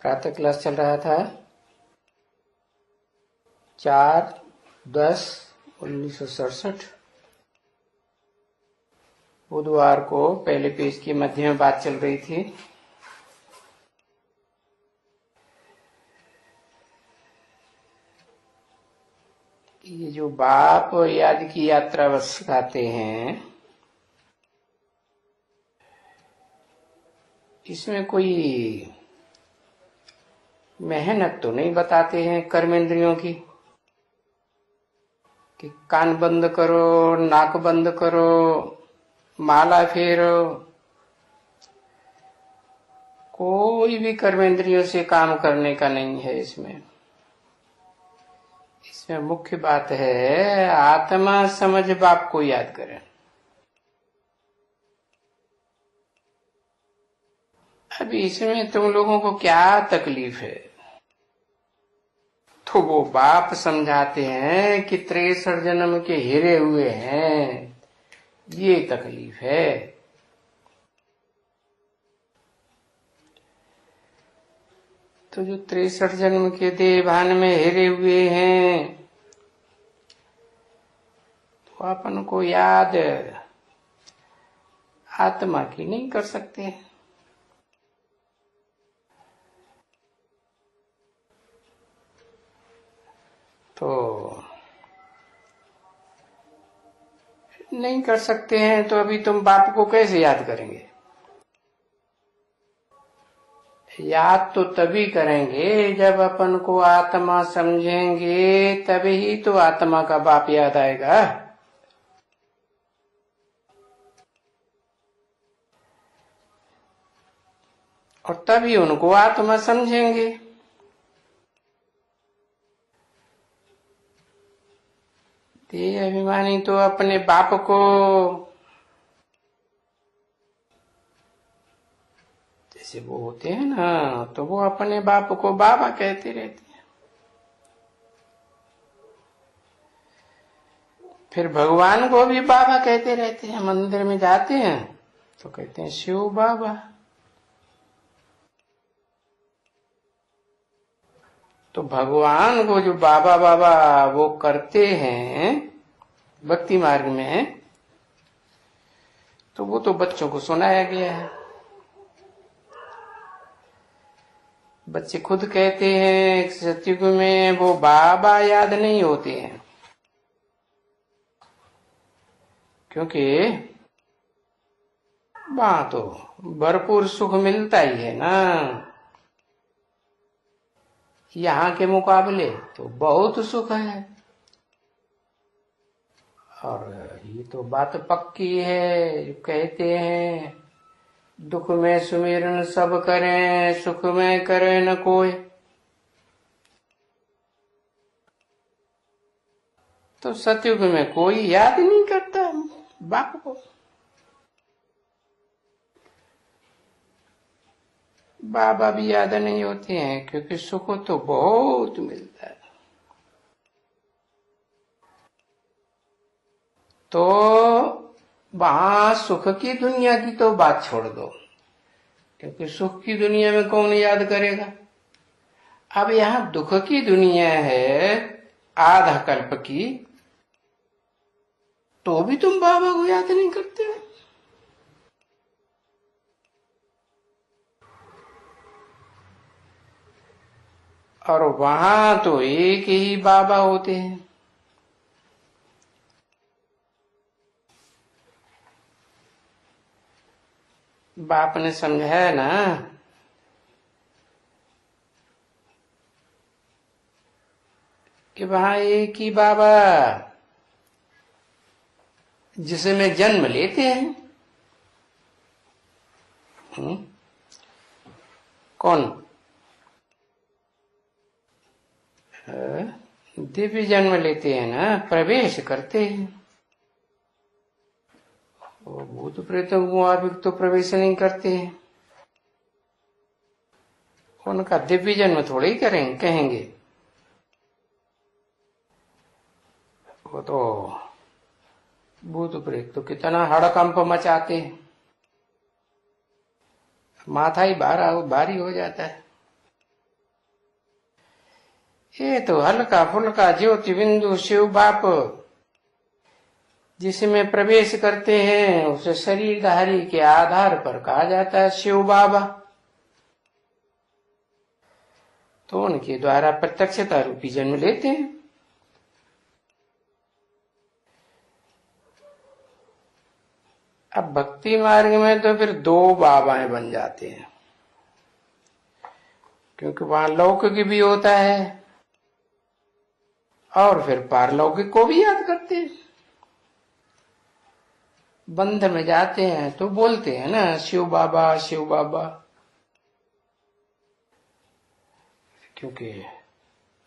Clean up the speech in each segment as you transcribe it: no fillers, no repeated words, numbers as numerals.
प्रातः क्लास चल रहा था 4/10/1967। बुधवार को पहले पेज की मध्य में बात चल रही थी। ये जो बाप याद की यात्रा बस गाते हैं, इसमें कोई मेहनत तो नहीं बताते हैं कर्मेंद्रियों की कि कान बंद करो, नाक बंद करो, माला फेरो। कोई भी कर्मेंद्रियों से काम करने का नहीं है। इसमें मुख्य बात है आत्मा समझ बाप को याद करें। अभी इसमें तुम लोगों को क्या तकलीफ है? तो वो बाप समझाते हैं कि 63 जन्म के हिरे हुए हैं, ये तकलीफ है। तो जो 63 जन्म के देह भान में हिरे हुए हैं, तो अपन को याद आत्मा की नहीं कर सकते। तो नहीं कर सकते हैं तो अभी तुम बाप को कैसे याद करेंगे? याद तो तभी करेंगे जब अपन को आत्मा समझेंगे, तभी तो आत्मा का बाप याद आएगा। और तभी उनको आत्मा समझेंगे। देह अभिमानी तो अपने बाप को जैसे वो होते हैं ना, तो वो अपने बाप को बाबा कहते रहते हैं। फिर भगवान को भी बाबा कहते रहते हैं। मंदिर में जाते हैं तो कहते हैं शिव बाबा। तो भगवान को जो बाबा बाबा वो करते हैं भक्ति मार्ग में, तो वो तो बच्चों को सुनाया गया है। बच्चे खुद कहते हैं सतयुग में वो बाबा याद नहीं होते हैं, क्योंकि वहां तो भरपूर सुख मिलता ही है ना। यहाँ के मुकाबले तो बहुत सुख है। और ये तो बात पक्की है, जो कहते हैं दुख में सुमिरन सब करें, सुख में करे न कोई। तो सतयुग में कोई याद नहीं करता बाप को। बाबा भी याद नहीं होते हैं, क्योंकि सुख तो बहुत मिलता है। तो वहां सुख की दुनिया की तो बात छोड़ दो, क्योंकि सुख की दुनिया में कौन याद करेगा। अब यहाँ दुख की दुनिया है आधा कल्प की, तो भी तुम बाबा को याद नहीं करते। और वहां तो एक ही बाबा होते हैं। बाप ने समझाया ना कि वहां एक ही बाबा जिसमें जन्म लेते हैं। कौन? दिव्य जन्म लेते हैं ना, प्रवेश करते हैं। वो भूत प्रेतों मुआबिक तो प्रवेश नहीं करते हैं। उनका दिव्य जन्म थोड़े ही कहेंगे। वो तो भूत प्रेत तो कितना हड़कंप मचाते हैं, माथा ही भारी हो जाता है। ये तो हल्का फुल्का ज्योति बिंदु शिव बाप जिसमें प्रवेश करते हैं उसे शरीरधारी के आधार पर कहा जाता है शिव बाबा। तो उनके द्वारा प्रत्यक्षता रूपी जन्म लेते हैं। अब भक्ति मार्ग में तो फिर दो बाबाएं बन जाते हैं, क्योंकि वहां लौकिक भी होता है और फिर पारलौकिक को भी याद करते हैं। बंध में जाते हैं तो बोलते हैं ना शिव बाबा शिव बाबा, क्योंकि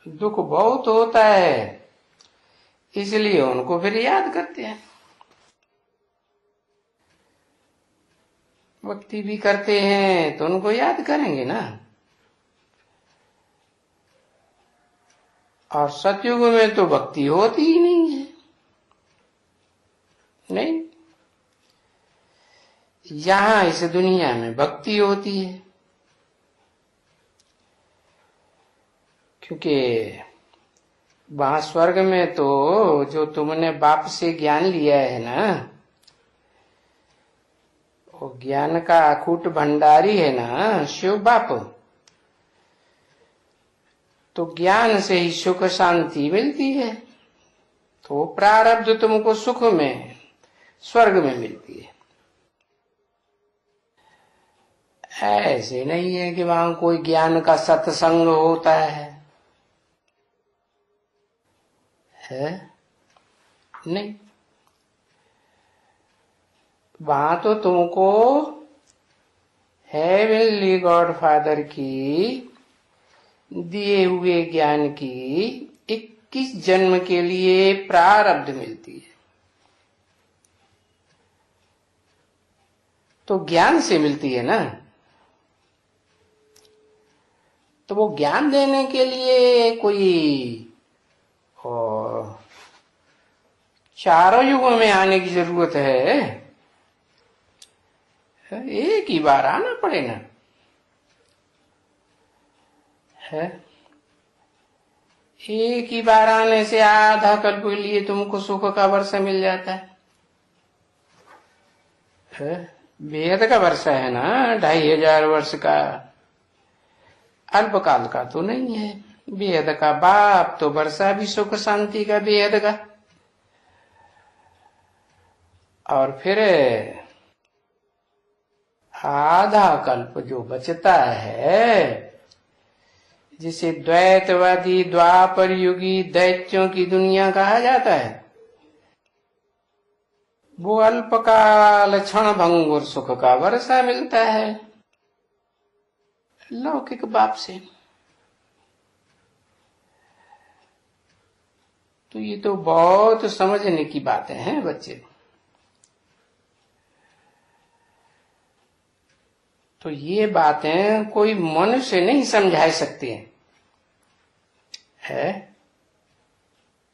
दुख बहुत होता है इसलिए उनको फिर याद करते हैं। भक्ति भी करते हैं तो उनको याद करेंगे ना। और सतयुग में तो भक्ति होती ही नहीं है, नहीं, यहां इस दुनिया में भक्ति होती है, क्योंकि वहां स्वर्ग में तो जो तुमने बाप से ज्ञान लिया है ना, वो ज्ञान का अकूट भंडारी है ना शिव बाप, तो ज्ञान से ही सुख शांति मिलती है। तो प्रारब्ध तुमको सुख में स्वर्ग में मिलती है। ऐसे नहीं है कि वहां कोई ज्ञान का सत्संग होता है नहीं, वहां तो तुमको हेवनली गॉड फादर की दिए हुए ज्ञान की 21 जन्म के लिए प्रारब्ध मिलती है। तो ज्ञान से मिलती है ना, तो वो ज्ञान देने के लिए कोई चारों युगों में आने की जरूरत है, एक ही बार आना पड़ेगा है। एक ही बार आने से आधा कल्प के लिए तुमको सुख का वर्षा मिल जाता है। वेद का वर्षा है ना 2500 वर्ष का, अल्पकाल का तो नहीं है। वेद का बाप तो वर्षा भी सुख शांति का वेद का। और फिर आधा कल्प जो बचता है, जिसे द्वैतवादी द्वापर युगी दैत्यों की दुनिया कहा जाता है, वो अल्पकाल क्षण भंगुर सुख का वर्षा मिलता है लौकिक बाप से। तो ये तो बहुत समझने की बातें हैं बच्चे। तो ये बातें कोई मनुष्य नहीं समझा सकते है।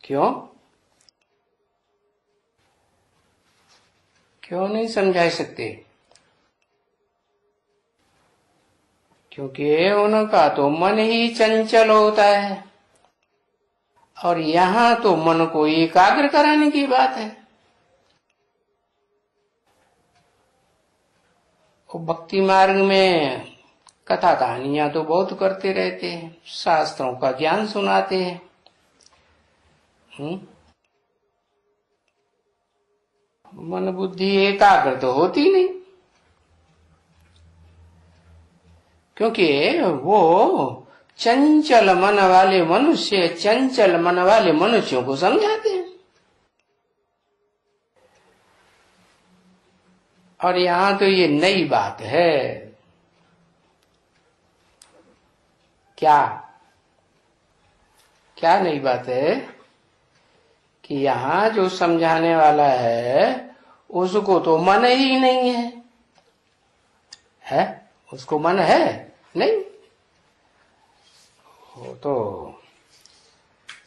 क्यों क्यों नहीं समझा सकते? क्योंकि उनका तो मन ही चंचल होता है, और यहां तो मन को एकाग्र कराने की बात है। भक्ति मार्ग में कथा कहानियां तो बहुत करते रहते हैं, शास्त्रों का ज्ञान सुनाते हैं। मन बुद्धि एकाग्र तो होती नहीं, क्योंकि वो चंचल मन वाले मनुष्य चंचल मन वाले मनुष्यों को समझाते हैं। और यहां तो ये नई बात है। क्या क्या नई बात है? कि यहां जो समझाने वाला है उसको तो मन ही नहीं है, उसको मन है नहीं, वो तो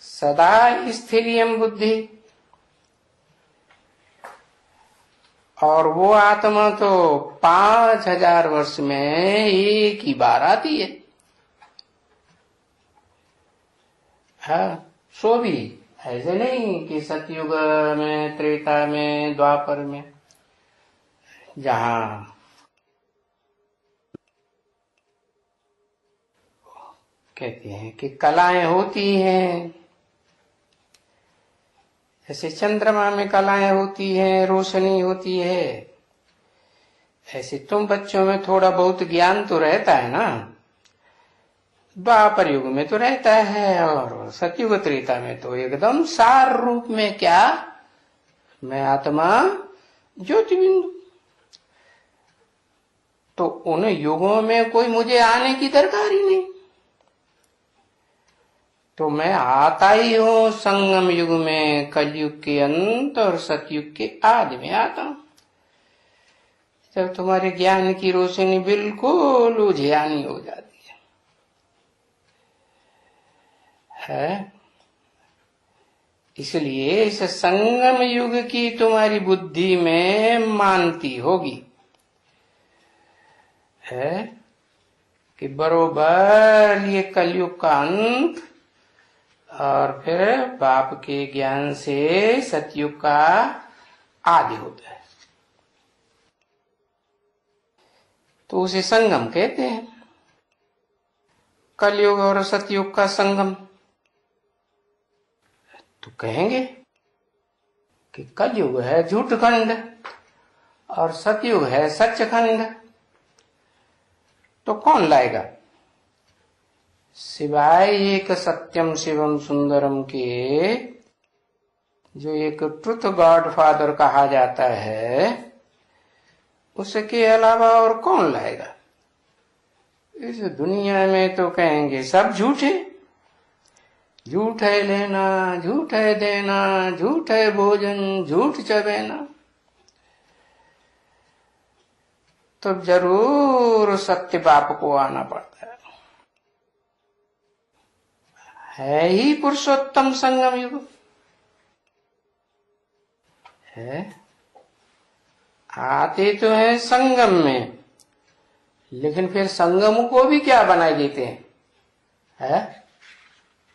सदा स्थिरियम बुद्धि, और वो आत्मा तो 5000 वर्ष में एक ही बार आती है। हाँ, सो भी ऐसे नहीं कि सतयुग में, त्रेता में, द्वापर में, जहाँ कहते हैं कि कलाएं होती हैं, जैसे चंद्रमा में कलाएं होती हैं, रोशनी होती है, ऐसे तुम बच्चों में थोड़ा बहुत ज्ञान तो रहता है ना। द्वापर युग में तो रहता है, और सतयुग त्रेता में तो एकदम सार रूप में, क्या मैं आत्मा ज्योति बिंदु। तो उन युगों में कोई मुझे आने की दरकार ही नहीं, तो मैं आता ही हूं संगम युग में, कलयुग के अंत और सतयुग के आदि में आता हूं, जब तुम्हारे ज्ञान की रोशनी बिल्कुल उजियानी हो जाती है। इसलिए इस संगम युग की तुम्हारी बुद्धि में मानती होगी है कि बरोबर ये कलयुग का अंत और फिर बाप के ज्ञान से सतयुग का आदि होता है, तो उसे संगम कहते हैं। कलयुग और सतयुग का संगम। तो कहेंगे कि कलयुग है झूठ खंड और सतयुग है सच खंड, तो कौन लाएगा? सिवाय एक सत्यम शिवम सुंदरम के, जो एक ट्रुथ गॉड फादर कहा जाता है, उसके अलावा और कौन लाएगा? इस दुनिया में तो कहेंगे सब झूठे, झूठ है लेना, झूठ है देना, झूठ है भोजन, झूठ चबेना। तो जरूर सत्य बाप को आना पड़ता है ही पुरुषोत्तम संगम युग है। आते तो है संगम में, लेकिन फिर संगम को भी क्या बनाए देते हैं है?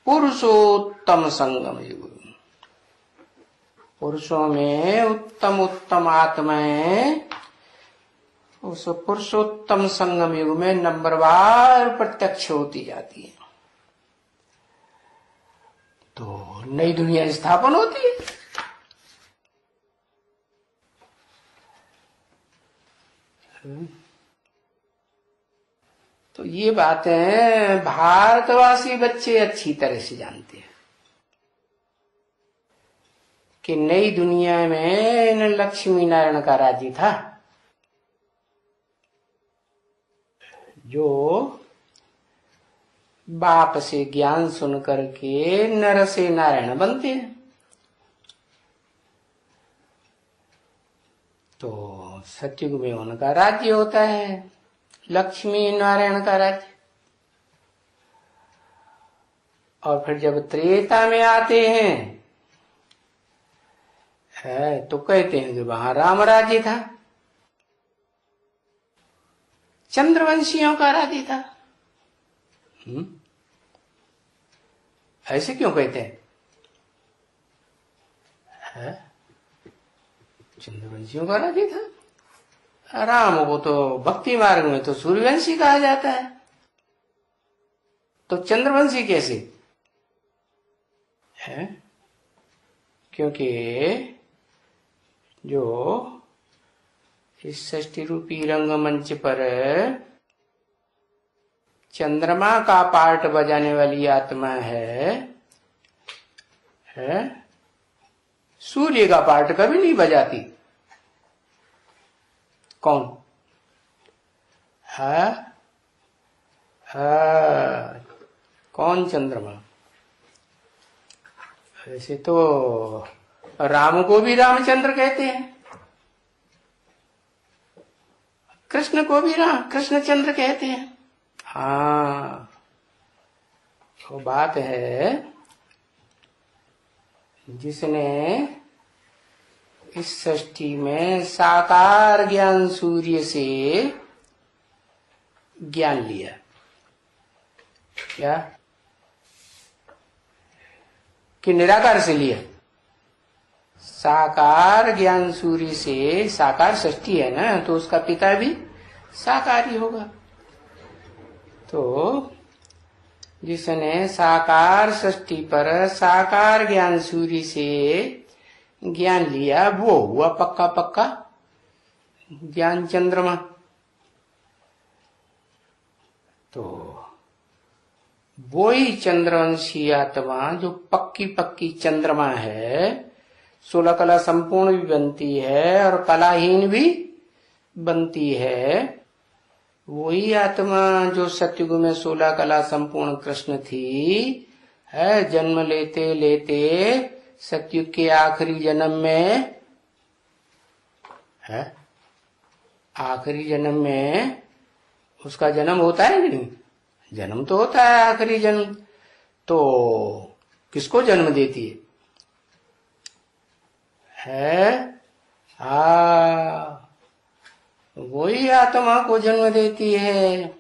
पुरुषोत्तम संगम युग। पुरुषों में उत्तम उत्तम आत्माएं उस पुरुषोत्तम संगम युग में नंबरवार प्रत्यक्ष होती जाती है, तो नई दुनिया स्थापन होती है। तो ये बातें भारतवासी बच्चे अच्छी तरह से जानते हैं कि नई दुनिया में लक्ष्मी नारायण का राज्य था, जो बाप से ज्ञान सुन करके नर से नारायण बनते हैं। तो सतयुग में उनका राज्य होता है, लक्ष्मी नारायण का राज्य। और फिर जब त्रेता में आते हैं है, तो कहते हैं कि वहां राम राज्य था, चंद्रवंशियों का राज्य था। ऐसे क्यों कहते हैं है? चंद्रवंशियों का राज्य था। राम को तो भक्ति मार्ग में तो सूर्यवंशी कहा जाता है, तो चंद्रवंशी कैसे है? क्योंकि जो इस षष्ठी रूपी रंगमंच पर चंद्रमा का पार्ट बजाने वाली आत्मा है, सूर्य का पार्ट कभी नहीं बजाती। कौन है? कौन? चंद्रमा। ऐसे तो राम को भी रामचंद्र कहते हैं, कृष्ण को भी कृष्णचंद्र कहते हैं। हाँ, वो बात है जिसने इस सृष्टि में साकार ज्ञान सूर्य से ज्ञान लिया। क्या कि निराकार से लिया? साकार ज्ञान सूर्य से, साकार षष्ठी है ना, तो उसका पिता भी साकार ही होगा। तो जिसने साकार षष्ठी पर साकार ज्ञान सूर्य से ज्ञान लिया, वो हुआ पक्का पक्का ज्ञान चंद्रमा। तो वो ही चंद्रवंशी आत्मा जो पक्की पक्की चंद्रमा है, 16 कला संपूर्ण भी बनती है और कलाहीन भी बनती है, वही आत्मा जो सतयुग में 16 कला संपूर्ण कृष्ण थी, है जन्म लेते लेते सतयुग के आखिरी जन्म में, है आखिरी जन्म में उसका जन्म होता है कि नहीं? जन्म तो होता है आखिरी जन्म। तो किसको जन्म देती है? वही आत्मा को जन्म देती है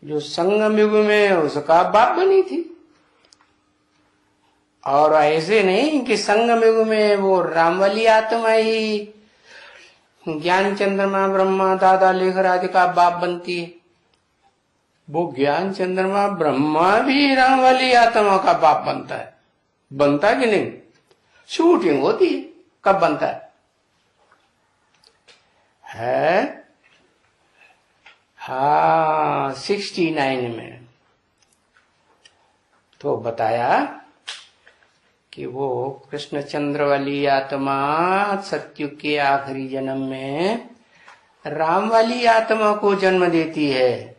जो संगम युग में उसका बाप बनी थी। और ऐसे नहीं कि संगम युग में वो रामवाली आत्मा ही ज्ञान चंद्रमा ब्रह्मा दादा लेखराज का बाप बनती है। वो ज्ञान चंद्रमा ब्रह्मा भी रामवाली आत्मा का बाप बनता है। बनता कि नहीं? शूटिंग होती है, कब बनता है? हाँ 69 में तो बताया कि वो कृष्णचंद्र वाली आत्मा सतयुग के आखिरी जन्म में राम वाली आत्मा को जन्म देती है।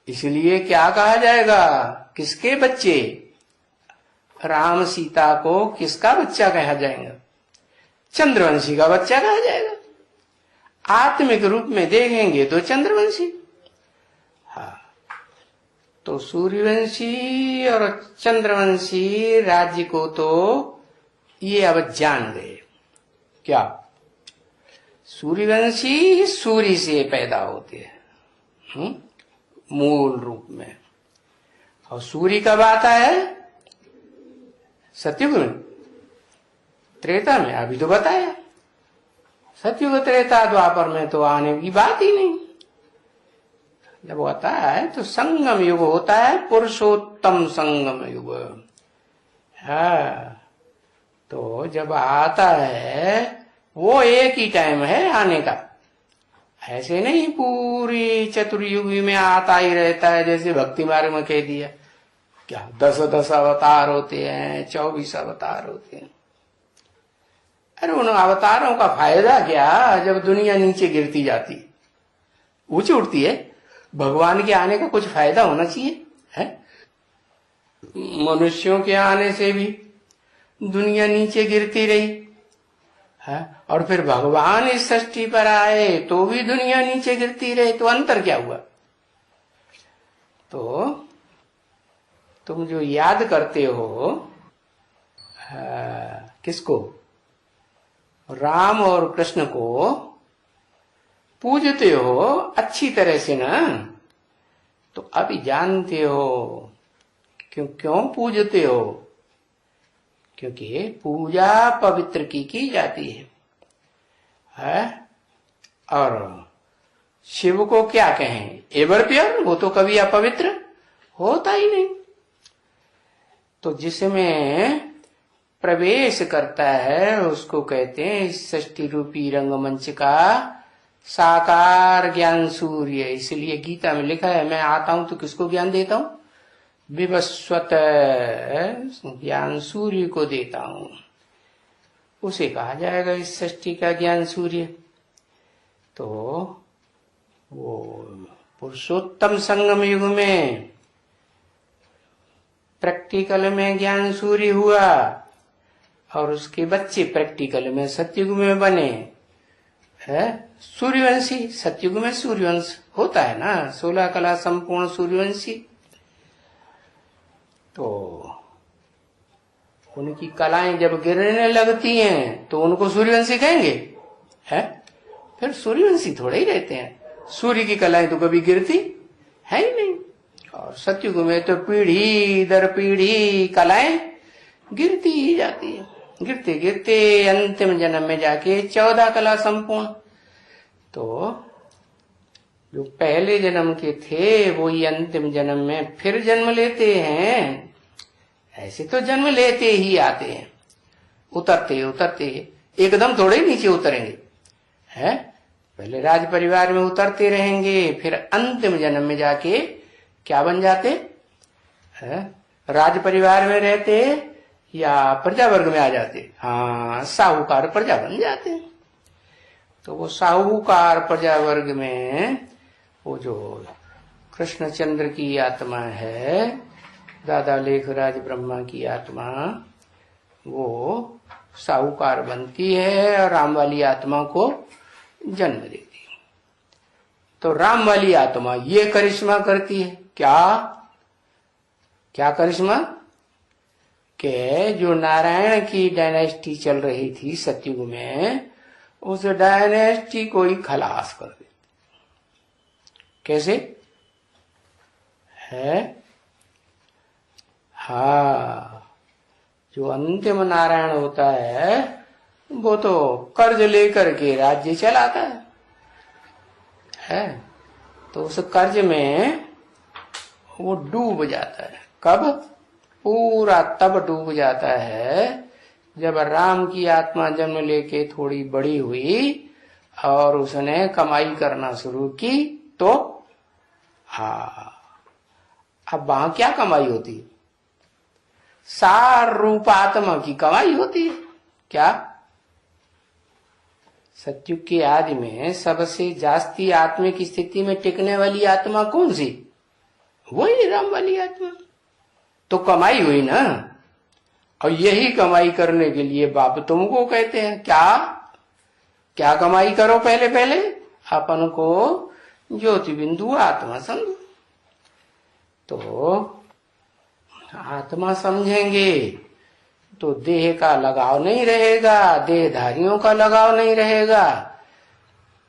इसलिए क्या कहा जाएगा? किसके बच्चे? राम सीता को किसका बच्चा कहा जाएगा? चंद्रवंशी का बच्चा कहा जाएगा। आत्मिक रूप में देखेंगे तो चंद्रवंशी। हाँ, तो सूर्यवंशी और चंद्रवंशी राज्य को तो ये अब जान गए। क्या? सूर्यवंशी सूर्य से पैदा होते हैं मूल रूप में। और सूर्य कब आता है? सतयुग में, त्रेता में। अभी तो बताया सतयुग त्रेता द्वापर में तो आने की बात ही नहीं। जब होता है तो संगम युग होता है, पुरुषोत्तम संगम युग। हाँ, तो जब आता है वो एक ही टाइम है आने का। ऐसे नहीं पूरी चतुर्युगी में आता ही रहता है, जैसे भक्ति मार्ग में कह दिया क्या 10 अवतार होते हैं, 24 अवतार होते हैं। अरे उन अवतारों का फायदा क्या जब दुनिया नीचे गिरती जाती, ऊंची उठती है? भगवान के आने का कुछ फायदा होना चाहिए है? मनुष्यों के आने से भी दुनिया नीचे गिरती रही है, और फिर भगवान इस सृष्टि पर आए तो भी दुनिया नीचे गिरती रहे। तो अंतर क्या हुआ? तो तुम जो याद करते हो किसको? राम और कृष्ण को पूजते हो अच्छी तरह से ना, तो अभी जानते हो क्यों पूजते हो? क्योंकि पूजा पवित्र की जाती है? और शिव को क्या कहें? एवर प्योर, वो तो कभी अपवित्र होता ही नहीं। तो जिसमें प्रवेश करता है उसको कहते हैं इस सृष्टि रूपी रंगमंच का साकार ज्ञान सूर्य। इसलिए गीता में लिखा है मैं आता हूं तो किसको ज्ञान देता हूं? विवस्वत ज्ञान सूर्य को देता हूं। उसे कहा जाएगा इस सृष्टि का ज्ञान सूर्य। तो वो पुरुषोत्तम संगम युग में प्रैक्टिकल में ज्ञान सूर्य हुआ और उसके बच्चे प्रैक्टिकल में सतयुग में बने है सूर्यवंशी। सतयुग में सूर्यवंश होता है ना, 16 कला संपूर्ण सूर्यवंशी। तो उनकी कलाएं जब गिरने लगती हैं तो उनको सूर्यवंशी कहेंगे है? फिर सूर्यवंशी थोड़े ही रहते हैं। सूर्य की कलाएं तो कभी गिरती है ही नहीं। और सतयुग में तो पीढ़ी दर पीढ़ी कलाएं गिरती ही जाती है, गिरते गिरते अंतिम जन्म में जाके 14 कला संपूर्ण। तो जो पहले जन्म के थे वो ही अंतिम जन्म में फिर जन्म लेते हैं। ऐसे तो जन्म लेते ही आते हैं, उतरते उतरते एकदम थोड़े ही नीचे उतरेंगे, है? पहले राज परिवार में उतरते रहेंगे, फिर अंतिम जन्म में जाके क्या बन जाते हैं? राज परिवार में रहते या प्रजा वर्ग में आ जाते? हाँ, साहूकार प्रजा बन जाते। तो वो साहूकार प्रजा वर्ग में वो जो कृष्णचंद्र की आत्मा है, दादा लेखराज ब्रह्मा की आत्मा, वो साहूकार बनती है और राम वाली आत्मा को जन्म देती है। तो राम वाली आत्मा ये करिश्मा करती है, क्या क्या करिश्मा? के जो नारायण की डायनेस्टी चल रही थी सतयुग में, उस डायनेस्टी को ही खलास कर देती। कैसे है? हाँ, जो अंतिम नारायण होता है वो तो कर्ज लेकर के राज्य चलाता है? तो उस कर्ज में वो डूब जाता है। कब? पूरा तब डूब जाता है जब राम की आत्मा जन्म लेके थोड़ी बड़ी हुई और उसने कमाई करना शुरू की। तो हाँ, अब वहां क्या कमाई होती है? सार रूप आत्मा की कमाई होती है। क्या? सतयुग के आदि में सबसे जास्ती आत्मिक स्थिति में टिकने वाली आत्मा कौन सी? वही राम वाली आत्मा। तो कमाई हुई ना, और यही कमाई करने के लिए बाप तुमको कहते हैं क्या क्या कमाई करो? पहले पहले अपन को ज्योति बिंदु आत्मा समझो। तो आत्मा समझेंगे तो देह का लगाव नहीं रहेगा, देहधारियों का लगाव नहीं रहेगा,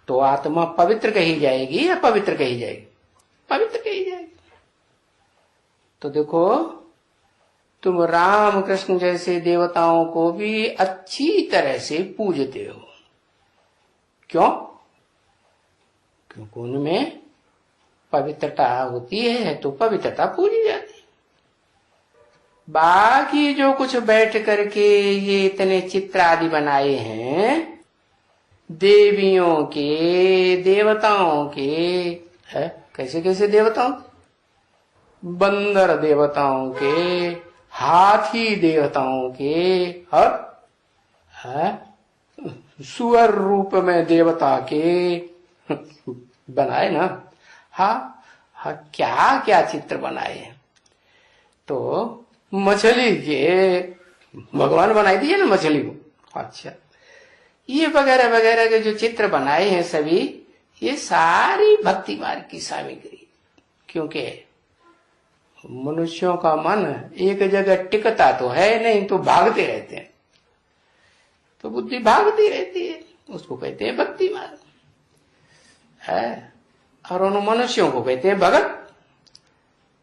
तो आत्मा पवित्र कही जाएगी या पवित्र कही जाएगी? पवित्र कही जाएगी। तो देखो, तुम राम कृष्ण जैसे देवताओं को भी अच्छी तरह से पूजते हो। क्यों? क्योंकि उनमें पवित्रता होती है, तो पवित्रता पूजी जाती है। बाकी जो कुछ बैठ करके ये इतने चित्र आदि बनाए हैं देवियों के, देवताओं के, है? कैसे कैसे देवताओं? बंदर देवताओं के, हाथी देवताओं के, और सुअर रूप में देवता के बनाए ना। हाँ हाँ, क्या क्या चित्र बनाए हैं। तो मछली के भगवान बनाई दिए ना मछली को। अच्छा, ये वगैरह वगैरह के जो चित्र बनाए हैं सभी, ये सारी भक्ति मार्ग की सामग्री। क्योंकि मनुष्यों का मन एक जगह टिकता तो है नहीं, तो भागते रहते हैं, तो बुद्धि भागती रहती है, उसको कहते हैं भक्ति मार्ग है। और उन मनुष्यों को कहते हैं भगत।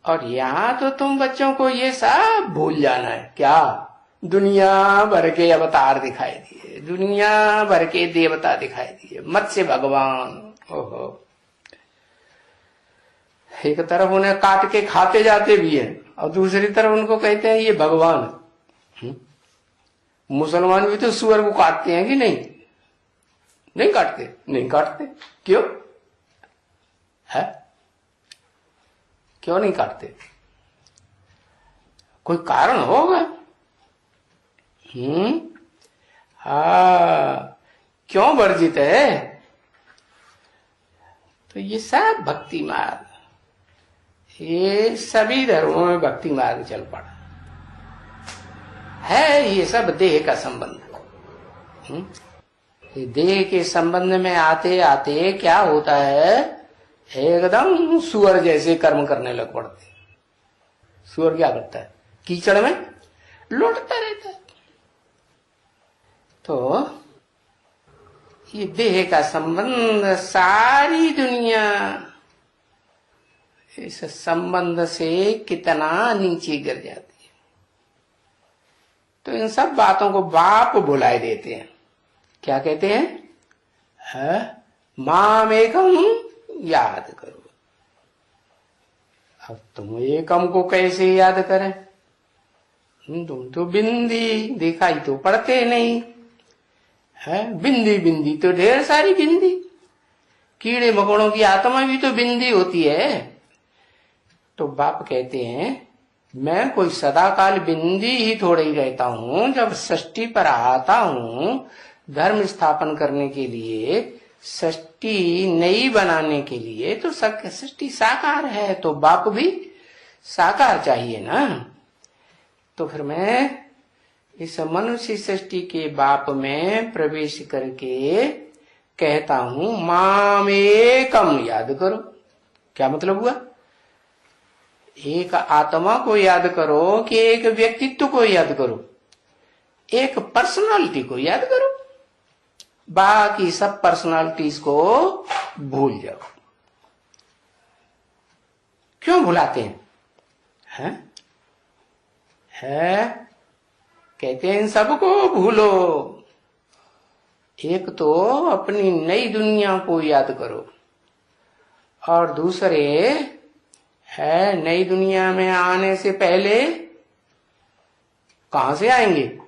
और यहां तो तुम बच्चों को ये सब भूल जाना है। क्या? दुनिया भर के अवतार दिखाई दिए, दुनिया भर के देवता दिखाई दिए, मत्स्य भगवान। ओहो, एक तरफ उन्हें काट के खाते जाते भी हैं और दूसरी तरफ उनको कहते हैं ये भगवान। मुसलमान भी तो सुअर को काटते हैं कि नहीं? नहीं काटते? नहीं काटते। क्यों है? क्यों नहीं काटते? कोई कारण होगा। हाँ, क्यों वर्जित है? तो ये सब भक्ति मार्ग, ये सभी धर्मों में भक्ति मार्ग चल पड़ा है। ये सब देह का संबंध। देह के संबंध में आते आते क्या होता है, एकदम सुअर जैसे कर्म करने लग पड़ते। सुअर क्या करता है? कीचड़ में लौटता रहता है। तो ये देह का संबंध, सारी दुनिया इस संबंध से कितना नीचे गिर जाती है। तो इन सब बातों को बाप बुलाए देते हैं। क्या कहते हैं? माम एकम याद करो। अब तुम एकम को कैसे याद करें? तुम तो बिंदी दिखाई तो पड़ते नहीं है। बिंदी बिंदी तो ढेर सारी बिंदी, कीड़े मकोड़ों की आत्मा भी तो बिंदी होती है। तो बाप कहते हैं मैं कोई सदाकाल बिंदी ही थोड़ा ही रहता हूं। जब सृष्टि पर आता हूं धर्म स्थापन करने के लिए, सृष्टि नई बनाने के लिए, तो सृष्टि साकार है, तो बाप भी साकार चाहिए ना। तो फिर मैं इस मनुष्य सृष्टि के बाप में प्रवेश करके कहता हूं माम एकम याद करो। क्या मतलब हुआ? एक आत्मा को याद करो कि एक व्यक्तित्व को याद करो, एक पर्सनालिटी को याद करो, बाकी सब पर्सनालिटीज को भूल जाओ। क्यों भुलाते हैं? है कहते हैं इन सबको भूलो। एक तो अपनी नई दुनिया को याद करो, और दूसरे है नई दुनिया में आने से पहले कहां से आएंगे?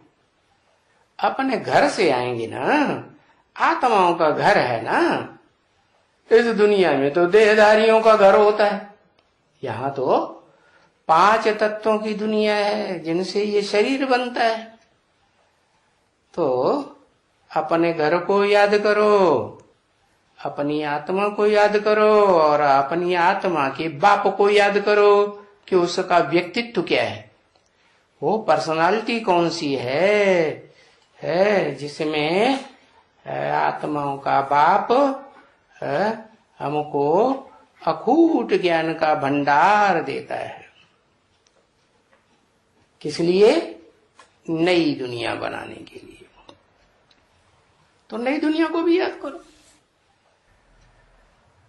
अपने घर से आएंगे ना। आत्माओं का घर है ना। इस दुनिया में तो देहधारियों का घर होता है, यहाँ तो 5 तत्वों की दुनिया है जिनसे ये शरीर बनता है। तो अपने घर को याद करो, अपनी आत्मा को याद करो, और अपनी आत्मा के बाप को याद करो कि उसका व्यक्तित्व क्या है, वो पर्सनालिटी कौन सी है जिसमें आत्माओं का बाप हमको अखूट ज्ञान का भंडार देता है। किस लिए? नई दुनिया बनाने के लिए। तो नई दुनिया को भी याद करो।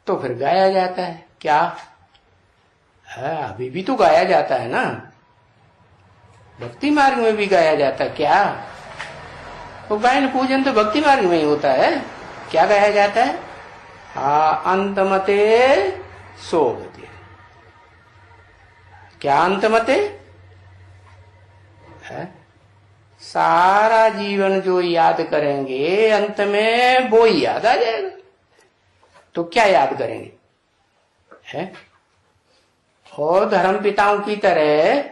तो फिर गाया जाता है क्या? अभी भी तो गाया जाता है ना, भक्ति मार्ग में भी गाया जाता है। क्या? तो गायन पूजन तो भक्ति मार्ग में ही होता है। क्या गाया जाता है? अंतमते सोगते। क्या अंतमते? सारा जीवन जो याद करेंगे अंत में वो ही याद आ जाएगा। तो क्या याद करेंगे? है और धर्म पिताओं की तरह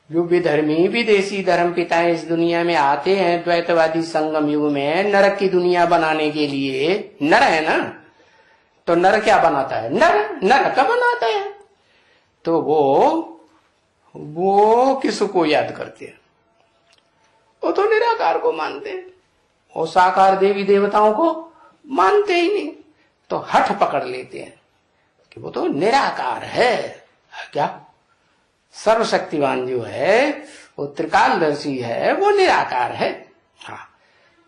जो विधर्मी विदेशी धर्म पिताएं इस दुनिया में आते हैं द्वैतवादी संगम युग में नरक की दुनिया बनाने के लिए। नर है ना, तो नर क्या बनाता है? नरक बनाता है। तो वो किसको याद करते हैं? वो तो निराकार को मानते हैं, वो साकार देवी देवताओं को मानते ही नहीं। तो हठ पकड़ लेते हैं कि वो तो निराकार है। क्या? सर्वशक्तिवान जो है, वो त्रिकालदर्शी है, वो निराकार है। हाँ,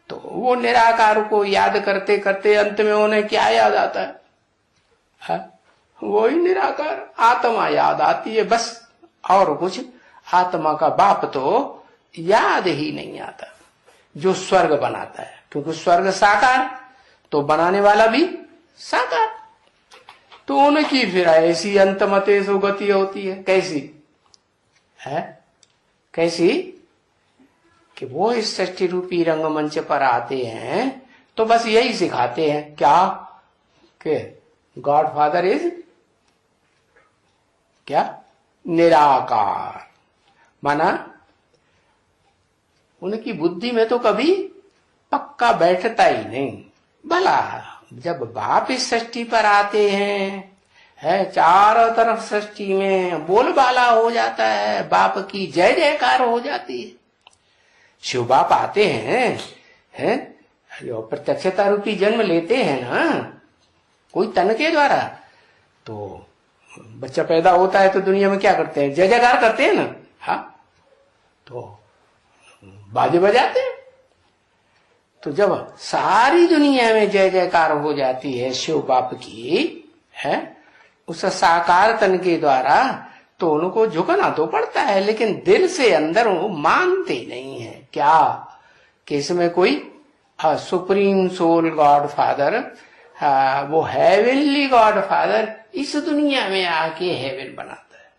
तो वो निराकार को याद करते करते अंत में उन्हें क्या याद आता है? वही निराकार आत्मा याद आती है बस। और कुछ आत्मा का बाप तो याद ही नहीं आता, जो स्वर्ग बनाता है। क्योंकि स्वर्ग साकार, तो बनाने वाला भी साकार। तो उनकी फिर ऐसी अंतमते सो गति होती है। कैसी है? कैसी कि वो इस सृष्टि रूपी रंगमंच पर आते हैं तो बस यही सिखाते हैं। क्या? कि गॉड फादर इज क्या? निराकार। माना उनकी बुद्धि में तो कभी पक्का बैठता ही नहीं। भला जब बाप इस सृष्टि पर आते हैं, है चारों तरफ सृष्टि में बोलबाला हो जाता है, बाप की जय जयकार हो जाती है। शिव बाप आते हैं जो प्रत्यक्षता रूपी जन्म लेते हैं ना कोई तन के द्वारा, तो बच्चा पैदा होता है तो दुनिया में क्या करते हैं? जय जयकार करते हैं ना। हाँ, तो बाजे बजाते हैं। तो जब सारी दुनिया में जय जयकार हो जाती है शिव बाप की, है उस साकार तन के द्वारा, तो उनको झुकना तो पड़ता है, लेकिन दिल से अंदर वो मानते नहीं है क्या कि इसमें कोई सुप्रीम सोल गॉड फादर, वो हेवनली गॉड फादर इस दुनिया में आके हेवन बनाता है।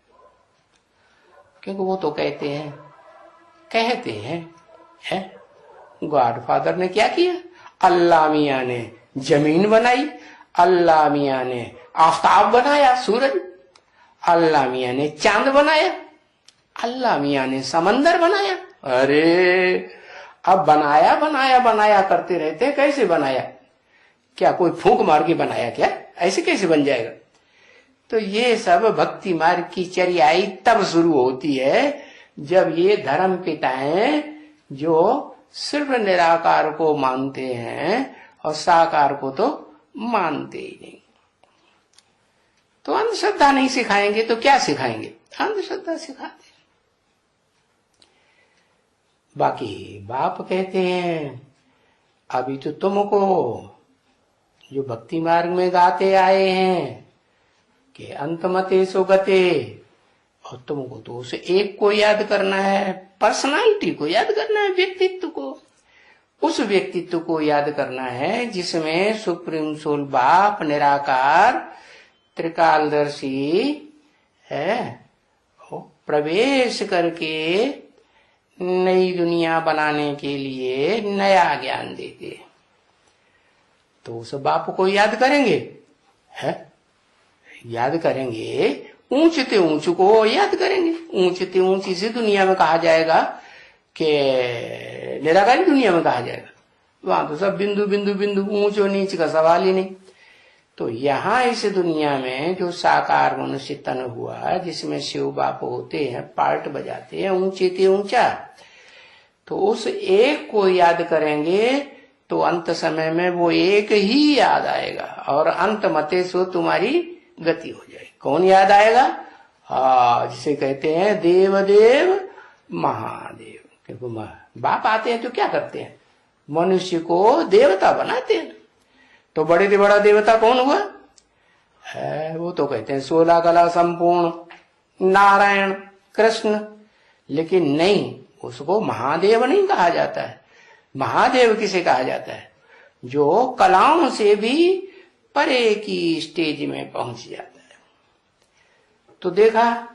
क्योंकि वो तो कहते हैं गॉड फादर ने क्या किया, अल्लाह मियां ने जमीन बनाई, अल्लाह मियां ने आफताब बनाया, सूरज, अल्लाह मियां ने चांद बनाया, अल्लाह मियां ने समंदर बनाया। अरे अब बनाया बनाया बनाया करते रहते हैं। कैसे बनाया? क्या कोई फूंक मार के बनाया क्या? ऐसे कैसे बन जाएगा? तो ये सब भक्ति मार्ग की चर्याई तब शुरू होती है जब ये धर्म पिताएं जो सिर्फ निराकार को मानते हैं और साकार को तो मानते ही नहीं। तो अंधश्रद्धा नहीं सिखाएंगे तो क्या सिखाएंगे? अंधश्रद्धा सिखाते। बाकी बाप कहते हैं अभी तो तुमको जो भक्ति मार्ग में गाते आए हैं कि अंतमते सो गते, और तुमको तो उसे एक को याद करना है, पर्सनालिटी को याद करना है, व्यक्तित्व को, उस व्यक्तित्व को याद करना है जिसमें सुप्रीम सोल बाप निराकार त्रिकालदर्शी है, प्रवेश करके नई दुनिया बनाने के लिए नया ज्ञान देते। तो उस बाप को याद करेंगे, है याद करेंगे, ऊंचते ऊंच को याद करेंगे। ऊंचते ऊंच इसी दुनिया में कहा जाएगा कि निराकारी दुनिया में कहा जाएगा, वहां तो सब बिंदु बिंदु बिंदु, ऊंच और नीच का सवाल ही नहीं। तो यहाँ इस दुनिया में जो साकार मनुष्य तन हुआ जिसमें शिव बाप होते हैं, पार्ट बजाते हैं ऊंचे ते ऊंचा, तो उस एक को याद करेंगे तो अंत समय में वो एक ही याद आएगा और अंत मते सो तुम्हारी गति हो जाएगी। कौन याद आएगा? जिसे कहते हैं देवदेव महादेव। क्योंकि बाप आते हैं तो क्या करते हैं? मनुष्य को देवता बनाते हैं। तो बड़े से बड़ा देवता कौन हुआ? वो तो कहते हैं 16 कला संपूर्ण नारायण कृष्ण, लेकिन नहीं, उसको महादेव नहीं कहा जाता है। महादेव किसे कहा जाता है? जो कलाओं से भी परे की स्टेज में पहुंच जाता है। तो देखा,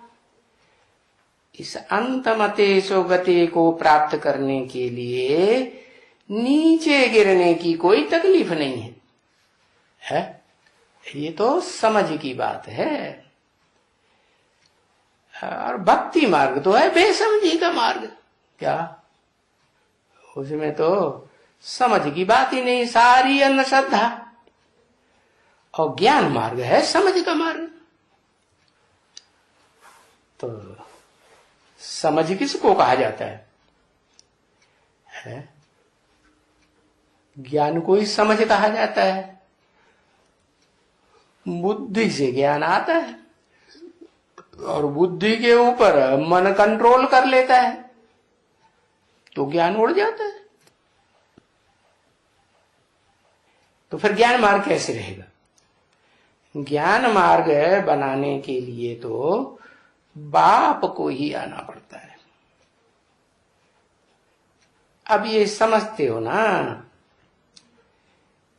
इस अंतमते सो गति को प्राप्त करने के लिए नीचे गिरने की कोई तकलीफ नहीं है, ये तो समझ की बात है। और भक्ति मार्ग तो है बेसमझी का मार्ग। क्या उसमें तो समझ की बात ही नहीं, सारी अंधश्रद्धा। और ज्ञान मार्ग है समझ का मार्ग। तो समझ किसको कहा जाता है? ज्ञान को ही समझ कहा जाता है। बुद्धि से ज्ञान आता है और बुद्धि के ऊपर मन कंट्रोल कर लेता है तो ज्ञान उड़ जाता है। तो फिर ज्ञान मार्ग कैसे रहेगा? ज्ञान मार्ग बनाने के लिए तो बाप को ही आना पड़ता है। अब ये समझते हो ना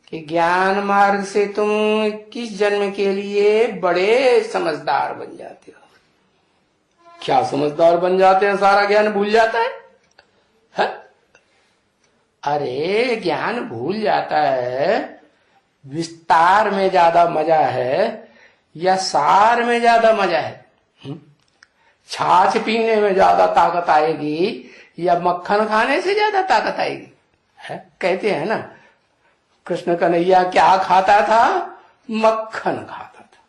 कि ज्ञान मार्ग से तुम 21 जन्म के लिए बड़े समझदार बन जाते हो। क्या समझदार बन जाते हैं? सारा ज्ञान भूल जाता है? अरे ज्ञान भूल जाता है। विस्तार में ज्यादा मजा है या सार में ज्यादा मजा है? छाछ पीने में ज्यादा ताकत आएगी या मक्खन खाने से ज्यादा ताकत आएगी? कहते हैं ना, कृष्ण कन्हैया क्या खाता था? मक्खन खाता था।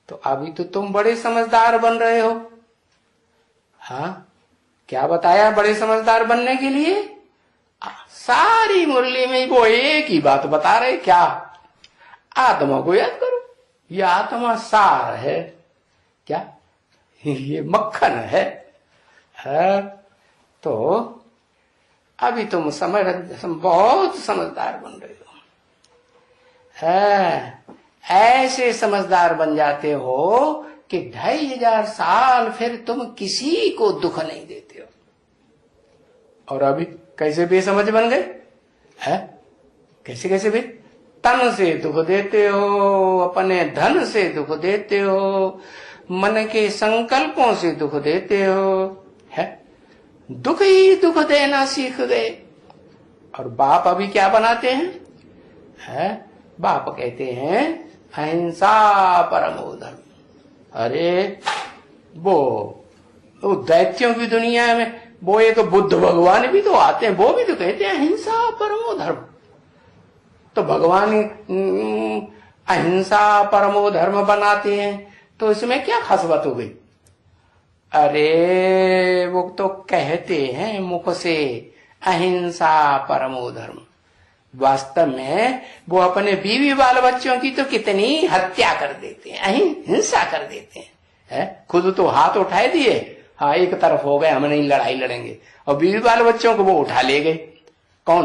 तो अभी तो तुम बड़े समझदार बन रहे हो। क्या बताया बड़े समझदार बनने के लिए? सारी मुरली में वो एक ही बात बता रहे, क्या? आत्मा को याद करो। ये आत्मा सार है। क्या? ये मक्खन है। तो अभी तुम बहुत समझदार बन रहे हो। ऐसे समझदार बन जाते हो कि 2500 साल फिर तुम किसी को दुख नहीं देते हो, और अभी कैसे बेसमझ बन गए है? कैसे कैसे भी तन से दुख देते हो, अपने धन से दुख देते हो, मन के संकल्पों से दुख देते हो, है? दुख ही दुख देना सीख गए। और बाप अभी क्या बनाते हैं? है? बाप कहते हैं अहिंसा परमो धर्म। अरे वो दैत्यों की दुनिया में वो एक बुद्ध भगवान भी तो आते हैं, वो भी तो कहते हैं अहिंसा परमो धर्म। तो भगवान अहिंसा परमो धर्म बनाते हैं, तो इसमें क्या खासबात हो गई? अरे वो तो कहते हैं मुख से अहिंसा परमो धर्म, वास्तव में वो अपने बीवी बाल बच्चों की तो कितनी हत्या कर देते हैं, हिंसा कर देते हैं, है? खुद तो हाथ उठाए दिए, हाँ एक तरफ हो गए, हम नहीं लड़ाई लड़ेंगे, और बीवी बाल बच्चों को वो उठा ले गए। कौन?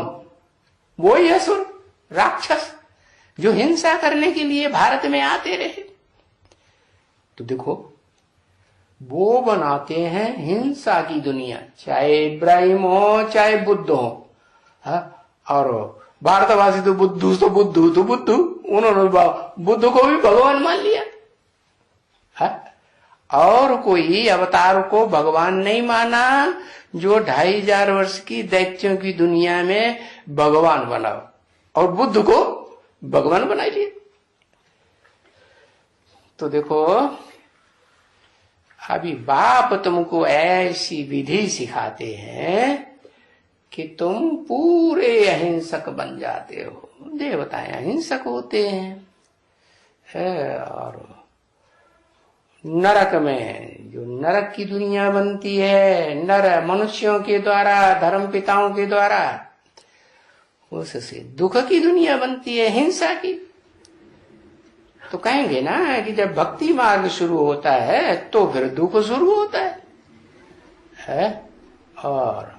वो ही असुर राक्षस जो हिंसा करने के लिए भारत में आते रहे। तो देखो वो बनाते हैं हिंसा की दुनिया, चाहे इब्राहिम हो चाहे बुद्ध हो, और भारतवासी तो बुद्धू, उन्होंने बुद्ध को भी भगवान मान लिया है? और कोई अवतार को भगवान नहीं माना जो 2500 वर्ष की दैत्यों की दुनिया में भगवान बनाओ, और बुद्ध को भगवान बना लिए। तो देखो अभी बाप तुमको ऐसी विधि सिखाते हैं कि तुम पूरे अहिंसक बन जाते हो। देवताएं अहिंसक होते हैं, और नरक में जो नरक की दुनिया बनती है, नर मनुष्यों के द्वारा, धर्म पिताओं के द्वारा, उससे दुख की दुनिया बनती है, हिंसा की। तो कहेंगे ना कि जब भक्ति मार्ग शुरू होता है तो फिर दुख शुरू होता है? और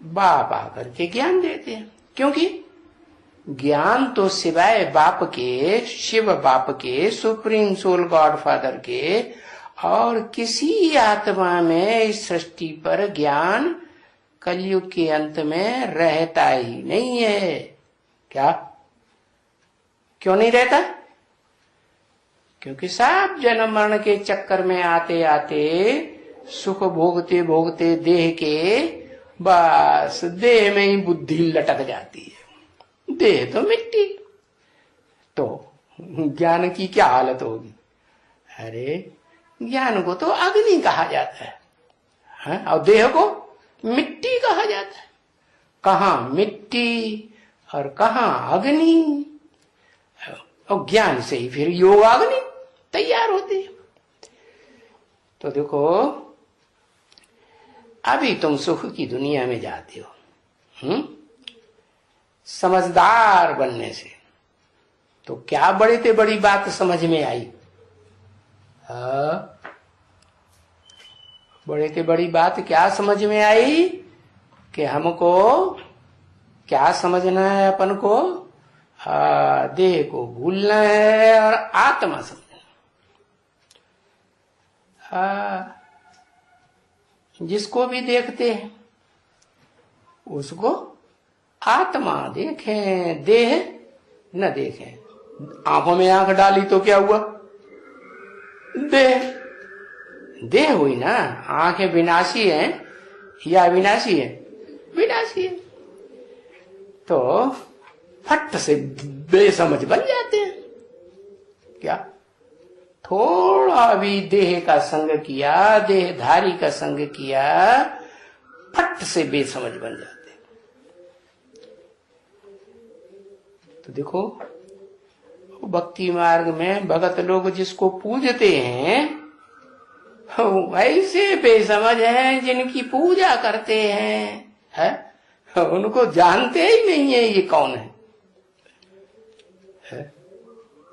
बाप आकर के ज्ञान देते हैं, क्योंकि ज्ञान तो सिवाय बाप के, शिव बाप के, सुप्रीम सोल गॉड फादर के और किसी आत्मा में इस सृष्टि पर ज्ञान कलयुग के अंत में रहता ही नहीं है। क्या? क्यों नहीं रहता? क्योंकि सब जन्म मरण के चक्कर में आते आते सुख भोगते भोगते देह के, बस देह में ही बुद्धि लटक जाती है। देह तो मिट्टी, तो ज्ञान की क्या हालत होगी? अरे ज्ञान को तो अग्नि कहा जाता है, और देह को मिट्टी कहा जाता है। कहाँ मिट्टी और कहाँ अग्नि, और ज्ञान से ही फिर योगाग्नि तैयार होती है। तो देखो अभी तुम सुख की दुनिया में जाते हो, समझदार बनने से, तो क्या बड़ी से बड़ी बात समझ में आई? बड़े से बड़ी बात क्या समझ में आई कि हमको क्या समझना है? अपन को देह को भूलना है और आत्मा समझना। जिसको भी देखते हैं उसको आत्मा देखें, देह न देखें। आंखों में आंख डाली तो क्या हुआ? देह देह हुई ना। आंखें विनाशी हैं या अविनाशी है? विनाशी है। तो फट से बेसमझ बन जाते हैं। क्या? थोड़ा भी देह का संग किया, देहधारी का संग किया, फट से बेसमझ बन जाते हैं। तो देखो भक्ति मार्ग में भगत लोग जिसको पूजते हैं वैसे बेसमझ हैं जिनकी पूजा करते हैं, उनको जानते ही नहीं है ये कौन है।